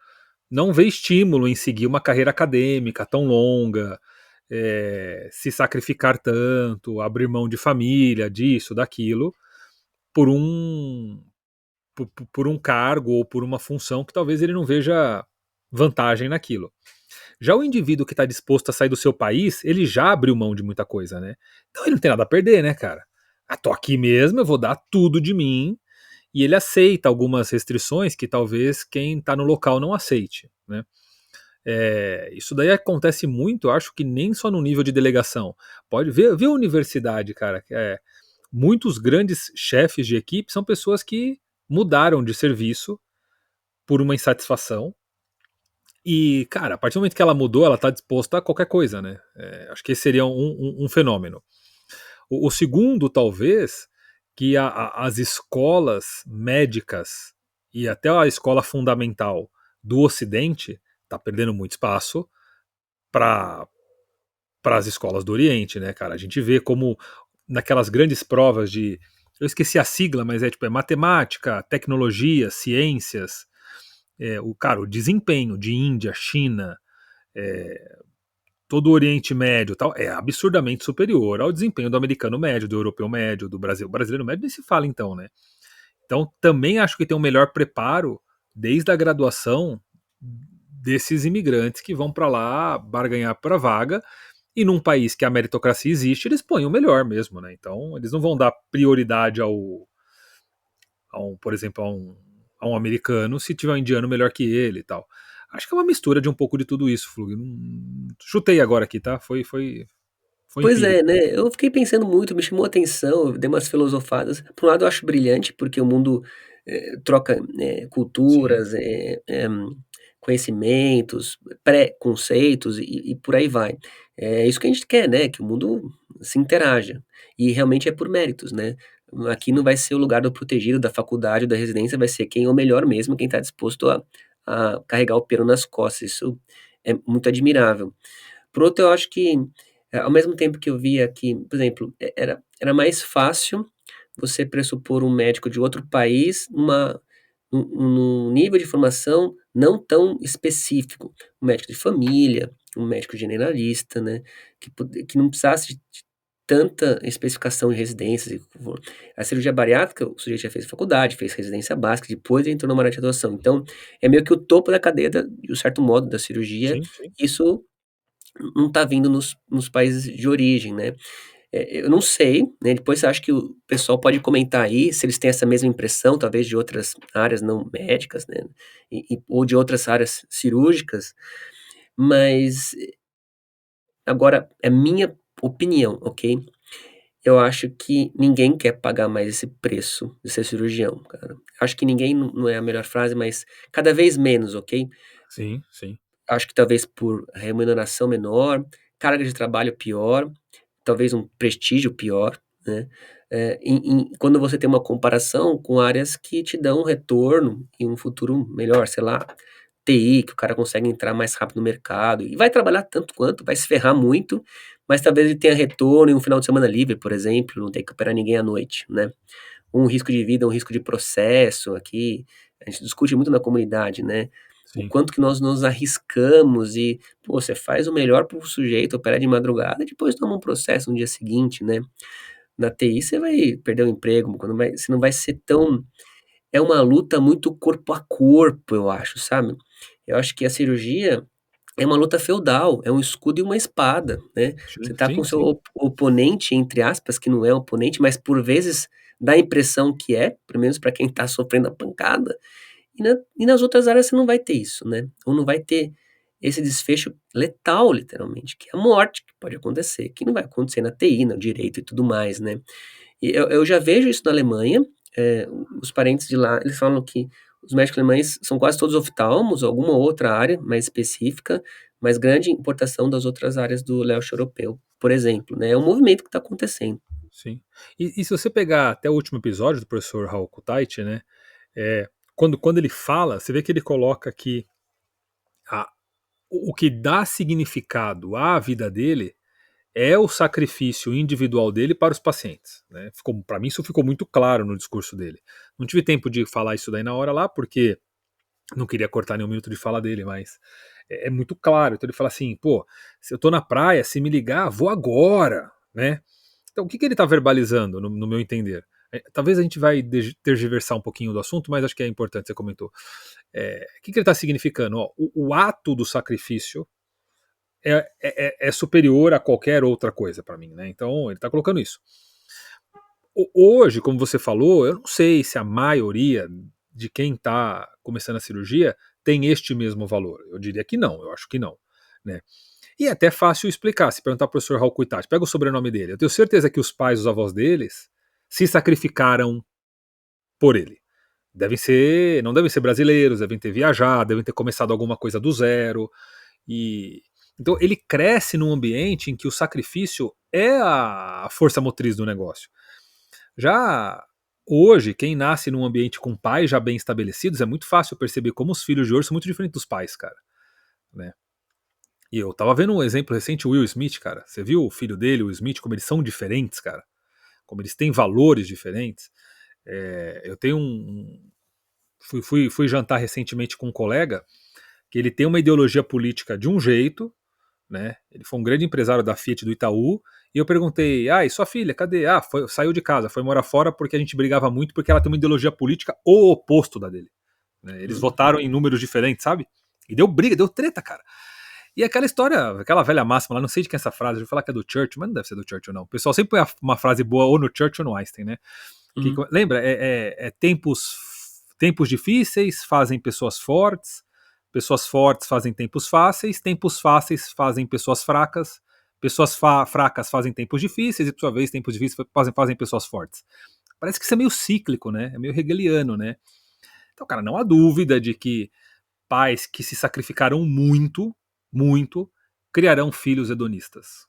não vê estímulo em seguir uma carreira acadêmica tão longa, se sacrificar tanto, abrir mão de família, disso, daquilo, por um por um cargo ou por uma função que talvez ele não veja vantagem naquilo. Já o indivíduo que está disposto a sair do seu país, ele já abriu mão de muita coisa, né? Então ele não tem nada a perder, né, cara? Tô aqui mesmo, eu vou dar tudo de mim, e ele aceita algumas restrições que talvez quem está no local não aceite, né? Isso daí acontece muito, eu acho que nem só no nível de delegação. Pode ver a universidade, cara. Muitos grandes chefes de equipe são pessoas que mudaram de serviço por uma insatisfação. E, cara, a partir do momento que ela mudou, ela está disposta a qualquer coisa, né? Acho que esse seria um fenômeno. O segundo, talvez, que as escolas médicas e até a escola fundamental do Ocidente está perdendo muito espaço para as escolas do Oriente, né, cara? A gente vê como naquelas grandes provas de. Eu esqueci a sigla, mas é matemática, tecnologia, ciências, o desempenho de Índia, China, é, todo o Oriente Médio tal, é absurdamente superior ao desempenho do americano médio, do europeu médio, do brasileiro médio nem se fala então, né? Então também acho que tem um melhor preparo desde a graduação desses imigrantes que vão para lá barganhar para vaga, e num país que a meritocracia existe, eles põem o melhor mesmo, né? Então eles não vão dar prioridade por exemplo, a um americano se tiver um indiano melhor que ele e tal. Acho que é uma mistura de um pouco de tudo isso, Flug. Chutei agora aqui, tá? Foi Pois é, empírico. né, eu fiquei pensando muito, me chamou a atenção, eu dei umas filosofadas. Por um lado eu acho brilhante, porque o mundo, troca, Sim, culturas, conhecimentos, preconceitos e por aí vai. É isso que a gente quer, né, que o mundo se interaja, e realmente é por méritos, né. Aqui não vai ser o lugar do protegido, da faculdade ou da residência, vai ser quem é o melhor mesmo, quem está disposto a carregar o pelo nas costas, isso é muito admirável. Por outro, eu acho que, ao mesmo tempo que eu via que, por exemplo, era mais fácil você pressupor um médico de outro país num nível de formação não tão específico, um médico de família, um médico generalista, né, que não precisasse de tanta especificação em residências e a cirurgia bariátrica, o sujeito já fez faculdade, fez residência básica, depois entrou numa área de atuação. Então, é meio que o topo da cadeia de um certo modo, da cirurgia, sim, sim. isso não está vindo nos países de origem, né. Eu não sei, né, depois acho que o pessoal pode comentar aí se eles têm essa mesma impressão, talvez de outras áreas não médicas, né, ou de outras áreas cirúrgicas, mas agora é minha opinião, ok. Eu acho que ninguém quer pagar mais esse preço de ser cirurgião, cara. Acho que ninguém não é a melhor frase, mas cada vez menos, ok. Sim, sim. Acho que talvez por remuneração menor, carga de trabalho pior, talvez um prestígio pior, né, quando você tem uma comparação com áreas que te dão um retorno e um futuro melhor, sei lá, TI, que o cara consegue entrar mais rápido no mercado e vai trabalhar tanto quanto, vai se ferrar muito, mas talvez ele tenha retorno em um final de semana livre, por exemplo, não ter que operar ninguém à noite, né. Um risco de vida, um risco de processo aqui, a gente discute muito na comunidade, né, o Sim. quanto que nós nos arriscamos e, pô, você faz o melhor para o sujeito, opera de madrugada e depois toma um processo no dia seguinte, né. Na TI você vai perder o emprego, quando vai você não vai ser tão é uma luta muito corpo a corpo, eu acho, sabe. Eu acho que a cirurgia é uma luta feudal, é um escudo e uma espada, né. Você Sim, tá com sim, seu sim. oponente, entre aspas, que não é oponente, mas por vezes dá a impressão que é, pelo menos para quem tá sofrendo a pancada, e nas outras áreas você não vai ter isso, né, ou não vai ter esse desfecho letal, literalmente, que é a morte que pode acontecer, que não vai acontecer na TI, no direito e tudo mais, né. E eu já vejo isso na Alemanha, os parentes de lá, eles falam que os médicos alemães são quase todos oftalmos, alguma outra área mais específica, mas grande importação das outras áreas do leste europeu, por exemplo, né, é um movimento que está acontecendo. Sim. E se você pegar até o último episódio do professor Raul Kutaiti, né, quando ele fala, você vê que ele coloca que a, o que dá significado à vida dele é o sacrifício individual dele para os pacientes. Né? Para mim isso ficou muito claro no discurso dele. Não tive tempo de falar isso daí na hora lá, porque não queria cortar nenhum minuto de fala dele, mas é muito claro. Então ele fala assim, pô, se eu tô na praia, se me ligar, vou agora, né? Então o que ele está verbalizando, no meu entender? Talvez a gente vai tergiversar um pouquinho do assunto, mas acho que é importante, você comentou. O que ele está significando? Ó, o ato do sacrifício é superior a qualquer outra coisa para mim, né? Então ele está colocando isso. Hoje, como você falou, eu não sei se a maioria de quem está começando a cirurgia tem este mesmo valor. Eu diria que não, eu acho que não. Né? E é até fácil explicar, se perguntar para o professor Raul Kuitati, pega o sobrenome dele. Eu tenho certeza que os pais, os avós deles, se sacrificaram por ele. Não devem ser brasileiros, devem ter viajado, devem ter começado alguma coisa do zero. E então ele cresce num ambiente em que o sacrifício é a força motriz do negócio. Já hoje, quem nasce num ambiente com pais já bem estabelecidos, é muito fácil perceber como os filhos de hoje são muito diferentes dos pais, cara. Né? E eu tava vendo um exemplo recente, o Will Smith, cara. Você viu o filho dele, o Smith, como eles são diferentes, cara? Como eles têm valores diferentes. Eu tenho fui jantar recentemente com um colega que ele tem uma ideologia política de um jeito, né? Ele foi um grande empresário da Fiat do Itaú, E eu perguntei, e sua filha, cadê? Saiu de casa, foi morar fora porque a gente brigava muito, porque ela tem uma ideologia política o oposto da dele. Né? Eles votaram em números diferentes, sabe? E deu briga, deu treta, cara. E aquela história, aquela velha máxima lá, não sei de quem é essa frase, eu vou falar que é do Churchill, mas não deve ser do Churchill, não. O pessoal sempre põe uma frase boa ou no Churchill ou no Einstein, né? Lembra? Tempos difíceis fazem pessoas fortes fazem tempos fáceis fazem pessoas fracas fazem tempos difíceis, e por sua vez, tempos difíceis fazem pessoas fortes. Parece que isso é meio cíclico, né? É meio hegeliano, né? Então, cara, não há dúvida de que pais que se sacrificaram muito, muito, criarão filhos hedonistas.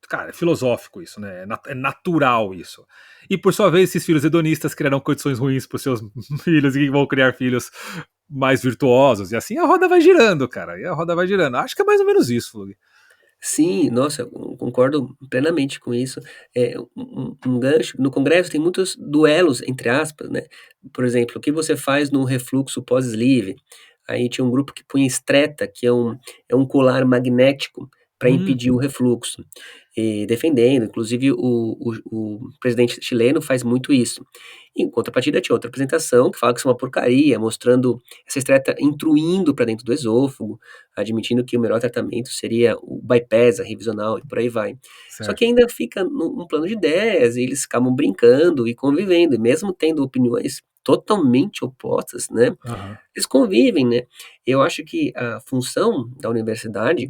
Cara, é filosófico isso, né? É natural isso. E por sua vez, esses filhos hedonistas criarão condições ruins para os seus filhos e vão criar filhos mais virtuosos. E assim a roda vai girando, cara. E a roda vai girando. Acho que é mais ou menos isso, Flug. Sim, nossa, eu concordo plenamente com isso. Um gancho, no Congresso tem muitos duelos, entre aspas, né? Por exemplo, o que você faz no refluxo pós-sleeve? Aí tinha um grupo que punha estreta, que é um colar magnético para impedir o refluxo, e defendendo, inclusive o presidente chileno faz muito isso. Em contrapartida, tinha outra apresentação que fala que isso é uma porcaria, mostrando essa estreta intruindo para dentro do esôfago, admitindo que o melhor tratamento seria o bypass, a revisional e por aí vai. Só que Certo. ainda fica num plano de ideias, e eles acabam brincando e convivendo, e mesmo tendo opiniões totalmente opostas, né, Aham. eles convivem, né. Eu acho que a função da universidade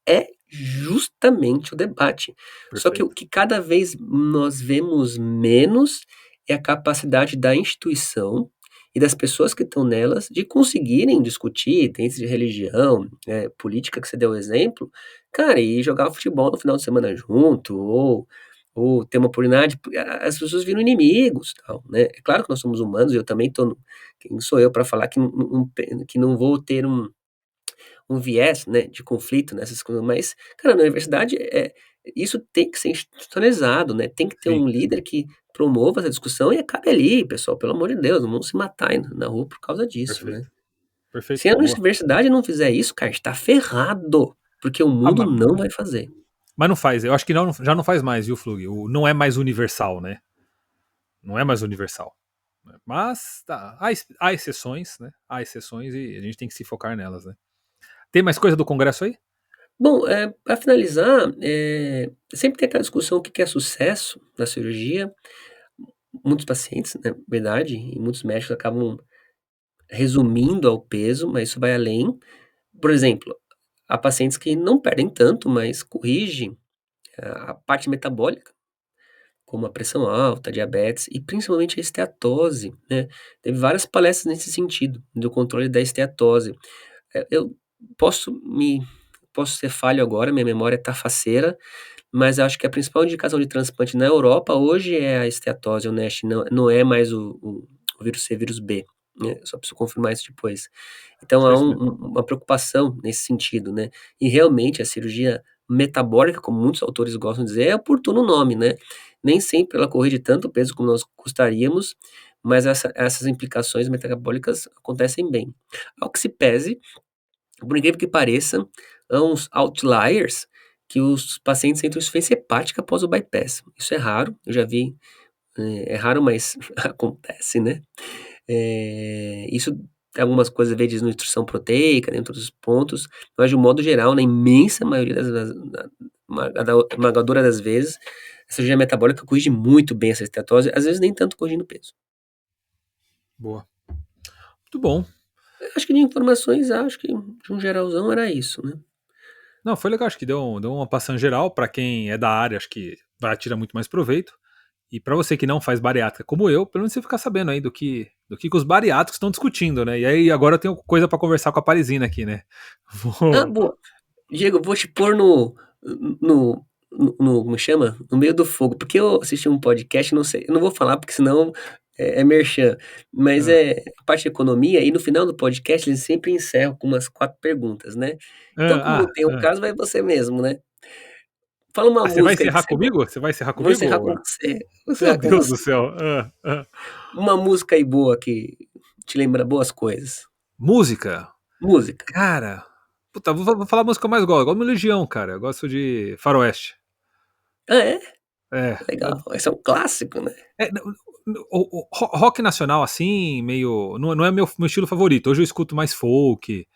é justamente o debate. Só que o Perfeito. que cada vez nós vemos menos é a capacidade da instituição e das pessoas que estão nelas de conseguirem discutir dentro de religião, política, que você deu o exemplo, cara, e jogar futebol no final de semana junto, ou ter uma oportunidade, as pessoas viram inimigos, tal, né. É claro que nós somos humanos, eu também tô no quem sou eu para falar que não vou ter um viés, né, de conflito nessas coisas, mas, cara, na universidade, isso tem que ser institucionalizado, né, tem que ter Sim, um líder que promova essa discussão e acabe ali, pessoal, pelo amor de Deus, não vamos se matar aí na rua por causa disso, né. perfeito. Perfeito. Se a Boa. universidade não fizer isso, cara, a gente tá ferrado, porque o Ah, mundo não vai fazer. mas não faz. Eu acho que não, já não faz mais, viu, Flug? Não é mais universal, né? Não é mais universal. Mas tá, há exceções, né? Há exceções e a gente tem que se focar nelas, né? Tem mais coisa do Congresso aí? Bom, pra finalizar, sempre tem aquela discussão, o que que é sucesso na cirurgia. Muitos pacientes, né, verdade, e muitos médicos acabam resumindo ao peso, mas isso vai além. Por exemplo, há pacientes que não perdem tanto, mas corrigem a parte metabólica, como a pressão alta, a diabetes e principalmente a esteatose, né. Teve várias palestras nesse sentido, do controle da esteatose. Eu posso me posso ser falho agora, minha memória tá faceira, mas acho que a principal indicação de transplante na Europa hoje é a esteatose, o NASH, não é mais o vírus C, vírus B, né, só preciso confirmar isso depois. Então Só há isso mesmo. uma preocupação nesse sentido, né. E realmente a cirurgia metabólica, como muitos autores gostam de dizer, é oportuno o nome, né. Nem sempre ela corrige tanto peso como nós gostaríamos, mas essas implicações metabólicas acontecem bem. Ao que se pese, por incrível que pareça, há uns outliers que os pacientes sentem insuficiência hepática após o bypass. Isso é raro, eu já vi, é raro, mas acontece, né. Isso tem algumas coisas a ver de desnutrição proteica, dentre outros pontos, mas de um modo geral, na imensa maioria das na esmagadora das vezes, a cirurgia metabólica corrige muito bem essa esteatose, às vezes nem tanto corrigindo peso. Boa. Muito bom. Eu acho que de informações, acho que de um geralzão era isso, né. Não, foi legal. Acho que deu uma passagem geral. Para quem é da área, acho que vai tirar muito mais proveito. E para você que não faz bariátrica como eu, pelo menos você ficar sabendo aí do que os bariátricos estão discutindo, né? E aí agora eu tenho coisa para conversar com a Parisina aqui, né? Ah, Vou... boa. Diego, eu vou te pôr no como chama? No meio do fogo, porque eu assisti um podcast, não sei, eu não vou falar porque senão é merchan, mas Ah, é parte de economia e no final do podcast eles sempre encerram com umas 4 perguntas, né. Então como não ah, tem o ah. caso, vai você mesmo, né. Fala uma Você vai música aí que encerrar você gosta. comigo? Você vai encerrar Vou comigo? encerrar com você, vou Meu encerrar com Deus do você. céu. Uma música aí boa que te lembra boas coisas. Música? Música. Cara, puta, vou falar a música que eu mais gosto. Eu gosto de Legião, cara. Eu gosto de Faroeste. Ah, é? É, Legal. Esse é um clássico, né? rock nacional assim, meio. Não é meu estilo favorito. Hoje eu escuto mais folk,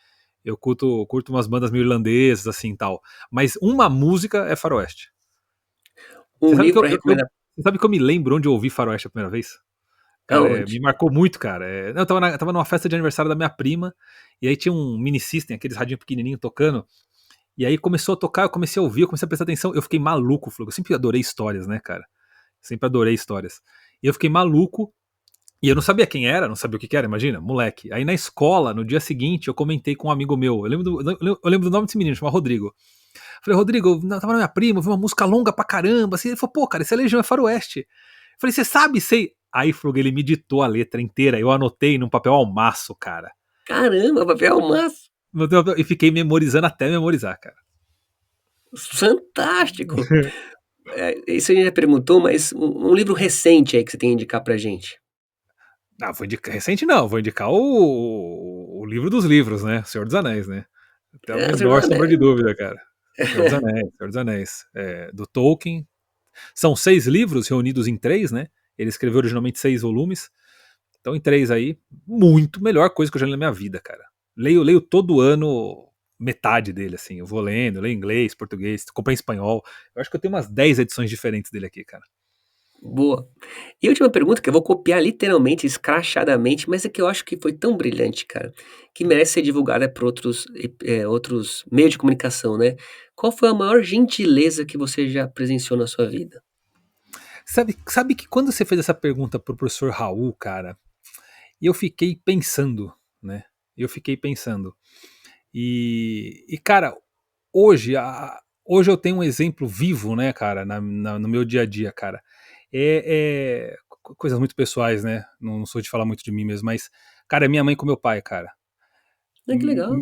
eu curto umas bandas meio irlandesas, assim tal. Mas uma música é Faroeste. Um Você sabe que livro para recomendar. você sabe que eu me lembro onde eu ouvi Faroeste a primeira vez? Cara, Aonde? me marcou muito, cara. Não, eu tava numa festa de aniversário da minha prima, e aí tinha um mini system, aqueles radinhos pequenininhos tocando, e aí começou a tocar, eu comecei a ouvir, eu comecei a prestar atenção, eu fiquei maluco, Flugo. Eu sempre adorei histórias, né, cara? Sempre adorei histórias. E eu fiquei maluco, e eu não sabia quem era, não sabia o que que era, imagina, moleque. Aí na escola, no dia seguinte, eu comentei com um amigo meu, eu lembro do nome desse menino, chama Rodrigo. Falei, Rodrigo, eu tava na minha prima, eu vi uma música longa pra caramba, assim, ele falou, pô, cara, isso é Legião, é Faroeste. Eu falei, você sabe, sei. Aí, Frug, ele me ditou a letra inteira, eu anotei num papel almaço, cara. Caramba, papel almaço. E fiquei memorizando até memorizar, cara. Fantástico. Isso a gente já perguntou, mas um livro recente aí que você tem a indicar pra gente. Ah, vou indicar, recente não, vou indicar o livro dos livros, né? Senhor dos Anéis, né? Até a É, Senhor menor dos sombra de Anéis. dúvida, cara. Senhor dos Anéis, Senhor dos Anéis. Do Tolkien. São 6 livros reunidos em 3, né? Ele escreveu originalmente 6 volumes. Então, em 3 aí, muito melhor coisa que eu já li na minha vida, cara. Leio todo ano metade dele, assim. Eu vou lendo, leio inglês, português, comprei em espanhol. Eu acho que eu tenho umas 10 edições diferentes dele aqui, cara. Boa. E a última pergunta, que eu vou copiar literalmente, escrachadamente, mas é que eu acho que foi tão brilhante, cara, que merece ser divulgada para outros meios de comunicação, né? Qual foi a maior gentileza que você já presenciou na sua vida? Sabe que quando você fez essa pergunta pro professor Raul, cara, eu fiquei pensando, né? Eu fiquei pensando. Cara, hoje, hoje eu tenho um exemplo vivo, né, cara, no meu dia a dia, cara. Coisas muito pessoais, né? Não sou de falar muito de mim mesmo, mas, cara, é minha mãe com meu pai, cara. Ah, que legal.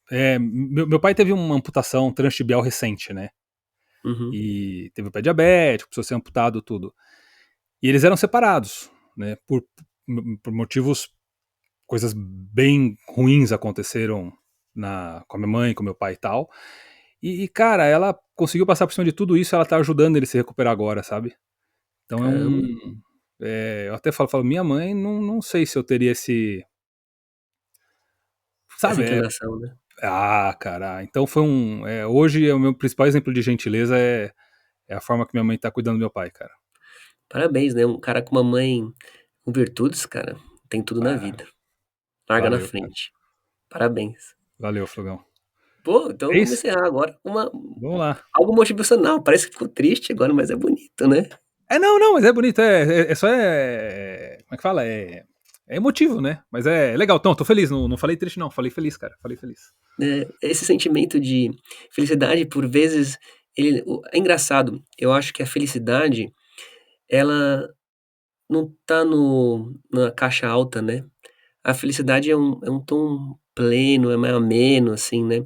Meu pai teve uma amputação transtibial recente, né? Uhum. E teve o pé diabético, precisou ser amputado, tudo. E eles eram separados, né? Por motivos, coisas bem ruins aconteceram com a minha mãe, com meu pai e tal. Cara, ela conseguiu passar por cima de tudo isso, ela tá ajudando ele a se recuperar agora, sabe? Então Caramba, eu até falo, minha mãe, não sei se eu teria esse. essa Sabe? inclinação, né? Cara, então foi hoje o meu principal exemplo de gentileza é a forma que minha mãe tá cuidando do meu pai, cara. Parabéns, né? Um cara com uma mãe com virtudes, cara, tem tudo na Ah, vida. Larga na valeu, cara. frente. Parabéns. Valeu, Flugão. Pô, então É vamos isso? encerrar agora com Vamos lá. algo motivacional. Parece que ficou triste agora, mas é bonito, né? Não, mas é bonito, só como é que fala? É emotivo, né? Mas é legal. Então, tô feliz, não falei triste, não. Falei feliz, cara. Falei feliz. Esse sentimento de felicidade, por vezes, é engraçado. Eu acho que a felicidade, ela não tá na caixa alta, né? A felicidade é um tom pleno, é mais ameno, assim, né?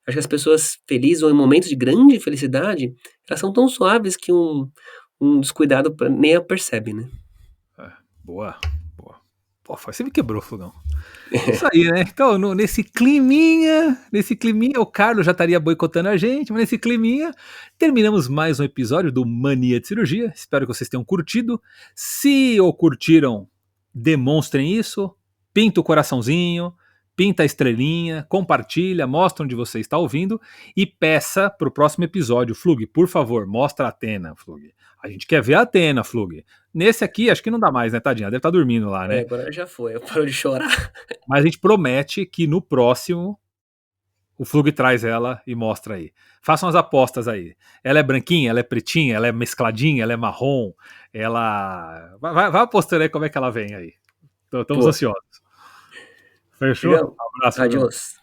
Acho que as pessoas felizes ou em momentos de grande felicidade, elas são tão suaves que um descuidado nem a percebe, né? É, boa, boa. Pô, você me quebrou, Flugão. Isso aí, né? Então, nesse climinha, o Carlos já estaria boicotando a gente, mas nesse climinha, terminamos mais um episódio do Mania de Cirurgia. Espero que vocês tenham curtido. Se o curtiram, demonstrem isso. Pinta o coraçãozinho, pinta a estrelinha, compartilha, mostra onde você está ouvindo e peça para o próximo episódio. Flug, por favor, mostra a Atena, Flug. A gente quer ver a Atena, Flug. Nesse aqui, acho que não dá mais, né, tadinha? Deve estar dormindo lá, É, né? agora já foi, parou de chorar. Mas a gente promete que no próximo o Flug traz ela e mostra aí. Façam as apostas aí. Ela é branquinha, ela é pretinha, ela é mescladinha, ela é marrom. Ela. Vai apostando aí como é que ela vem aí. Estamos Pô, ansiosos. Fechou? Igão, Um abraço, Flugão. adiós.